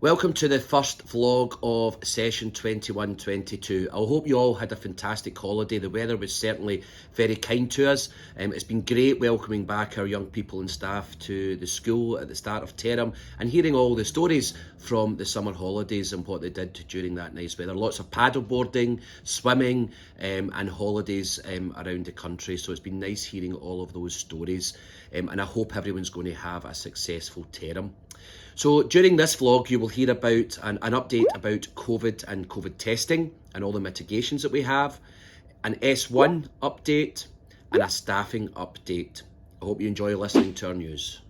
Welcome to the first vlog of session 21-22. I hope you all had a fantastic holiday. The weather was certainly very kind to us. It's been great welcoming back our young people and staff to the school at the start of term and hearing all the stories from the summer holidays and what they did during that nice weather. Lots of paddleboarding, swimming and holidays around the country. So it's been nice hearing all of those stories and I hope everyone's going to have a successful term. So during this vlog, you will hear about an update about COVID and COVID testing and all the mitigations that we have, an S1 update and a staffing update. I hope you enjoy listening to our news.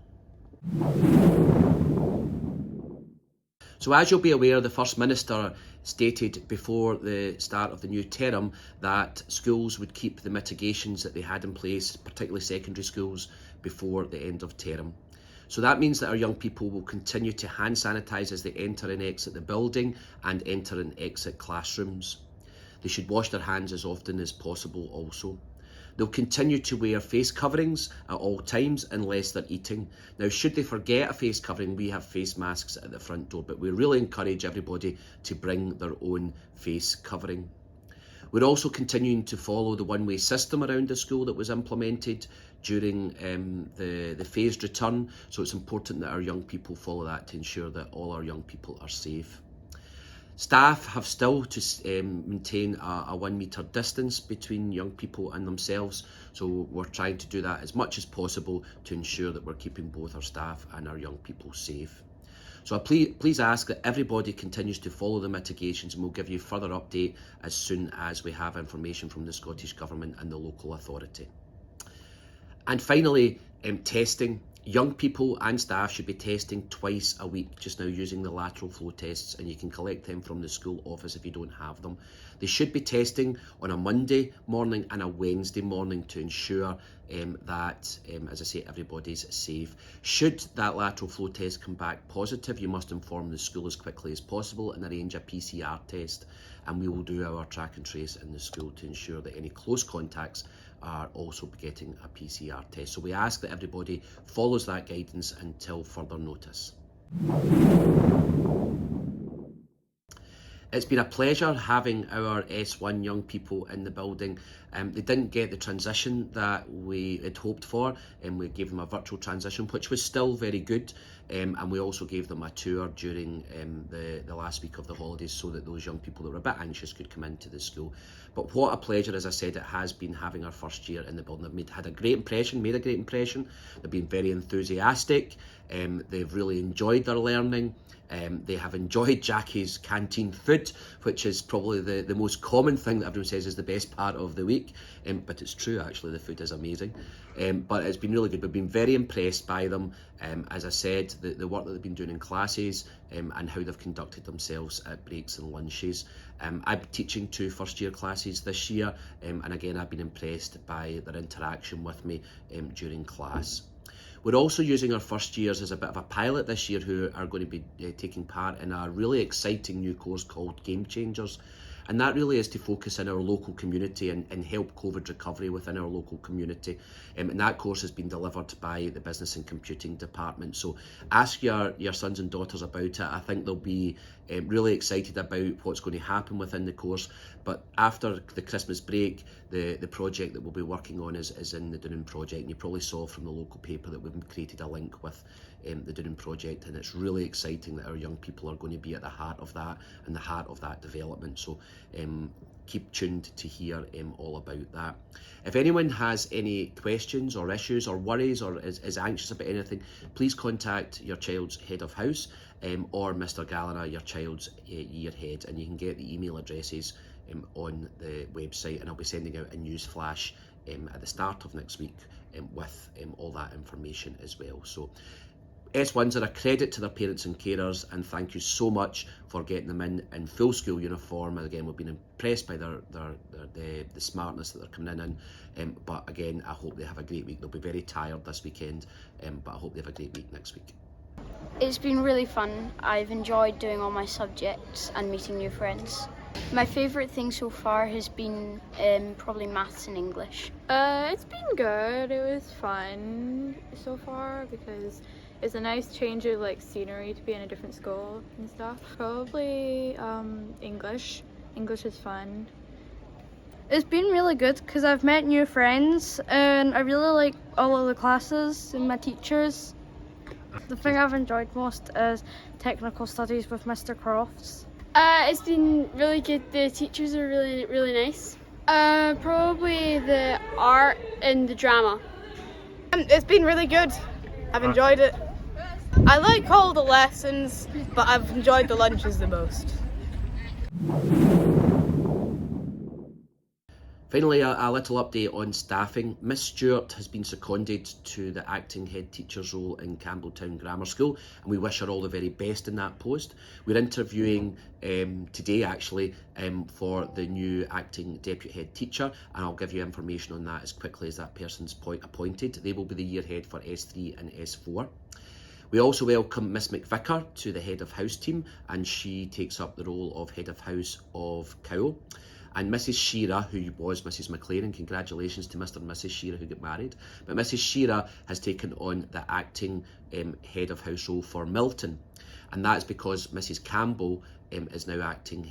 So as you'll be aware, the First Minister stated before the start of the new term that schools would keep the mitigations that they had in place, particularly secondary schools, before the end of term. So that means that our young people will continue to hand sanitise as they enter and exit the building and enter and exit classrooms. They should wash their hands as often as possible also. They'll continue to wear face coverings at all times unless they're eating. Now, should they forget a face covering, we have face masks at the front door, but we really encourage everybody to bring their own face covering. We're also continuing to follow the one-way system around the school that was implemented during the phased return, so it's important that our young people follow that to ensure that all our young people are safe. Staff have still to maintain a 1 metre distance between young people and themselves, so we're trying to do that as much as possible to ensure that we're keeping both our staff and our young people safe. So I please ask that everybody continues to follow the mitigations, and we'll give you further update as soon as we have information from the Scottish Government and the local authority. And finally, testing. Young people and staff should be testing twice a week just now using the lateral flow tests, and you can collect them from the school office if you don't have them. They should be testing on a Monday morning and a Wednesday morning to ensure that, as I say, everybody's safe. Should that lateral flow test come back positive, you must inform the school as quickly as possible and arrange a PCR test, and we will do our track and trace in the school to ensure that any close contacts are also getting a PCR test. So we ask that everybody follows that guidance until further notice. It's been a pleasure having our S1 young people in the building. They didn't get the transition that we had hoped for, and we gave them a virtual transition, which was still very good. And we also gave them a tour during the last week of the holidays so that those young people that were a bit anxious could come into the school. But what a pleasure, as I said, it has been having our first year in the building. They've made a great impression. They've been very enthusiastic. They've really enjoyed their learning. They have enjoyed Jackie's canteen food, which is probably the most common thing that everyone says is the best part of the week, but it's true actually, the food is amazing. But it's been really good. We've been very impressed by them. As I said, the work that they've been doing in classes and how they've conducted themselves at breaks and lunches. I'm teaching 2 first year classes this year, and again I've been impressed by their interaction with me during class. We're also using our first years as a bit of a pilot this year who are going to be taking part in a really exciting new course called Game Changers. And that really is to focus in our local community and help COVID recovery within our local community. And that course has been delivered by the Business and Computing Department. So ask your sons and daughters about it. I think they'll be really excited about what's going to happen within the course. But after the Christmas break, the project that we'll be working on is in the Dunoon project. And you probably saw from the local paper that we've created a link with the Dunoon project, and it's really exciting that our young people are going to be at the heart of that and the heart of that development. So keep tuned to hear all about that. If anyone has any questions or issues or worries or is anxious about anything, please contact your child's head of house or Mr. Gallagher, your child's year head, and you can get the email addresses on the website, and I'll be sending out a news flash at the start of next week with all that information as well. So S1s are a credit to their parents and carers, and thank you so much for getting them in full school uniform. And again, we've been impressed by the smartness that they're coming in. But again, I hope they have a great week. They'll be very tired this weekend, but I hope they have a great week next week. It's been really fun. I've enjoyed doing all my subjects and meeting new friends. My favourite thing so far has been probably maths and English. It's been good. It was fun so far because it's a nice change of like scenery to be in a different school and stuff. Probably English. English is fun. It's been really good because I've met new friends and I really like all of the classes and my teachers. The thing I've enjoyed most is technical studies with Mr. Crofts. It's been really good. The teachers are really nice. Probably the art and the drama. It's been really good. I've enjoyed it. I like all the lessons, but I've enjoyed the lunches the most. Finally, a little update on staffing. Miss Stewart has been seconded to the acting head teacher's role in Campbelltown Grammar School, and we wish her all the very best in that post. We're interviewing today actually for the new acting deputy head teacher, and I'll give you information on that as quickly as that person's appointed. They will be the year head for S3 and S4. We also welcome Miss McVicker to the head of house team, and she takes up the role of head of house of Cowell. And Mrs. Shearer, who was Mrs. McLaren, congratulations to Mr. and Mrs. Shearer who got married. But Mrs. Shearer has taken on the acting head of house role for Milton. And that is because Mrs. Campbell is now acting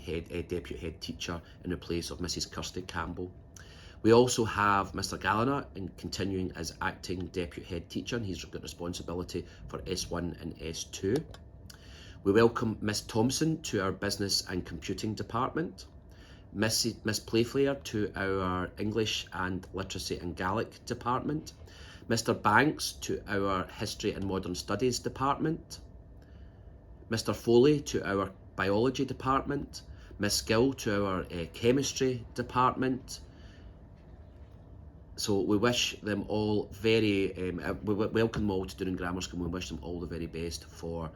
deputy head teacher in the place of Mrs. Kirsty Campbell. We also have Mr. Galliner continuing as acting deputy head teacher, and he's got responsibility for S1 and S2. We welcome Miss Thompson to our business and computing department. Miss Playfair to our English and Literacy and Gaelic department, Mr. Banks to our History and Modern Studies department, Mr. Foley to our Biology department, Miss Gill to our Chemistry department. So we wish them all we welcome them all to Dunoon Grammar School, and we wish them all the very best for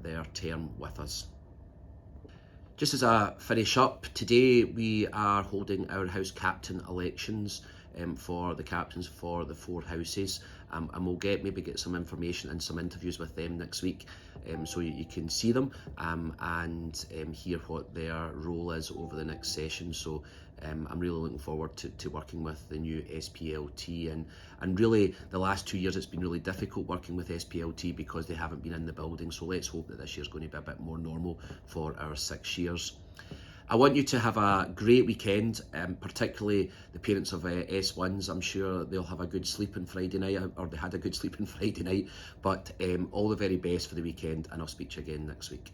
their term with us. Just as a finish up, today we are holding our house captain elections for the captains for the 4 houses, and we'll maybe get some information and some interviews with them next week, so you can see them and hear what their role is over the next session. So I'm really looking forward to working with the new SPLT, and really the last 2 years it's been really difficult working with SPLT because they haven't been in the building, so let's hope that this year's going to be a bit more normal for our 6 years. I want you to have a great weekend, particularly the parents of S1s. I'm sure they'll have a good sleep on Friday night, or they had a good sleep on Friday night, but all the very best for the weekend, and I'll speak to you again next week.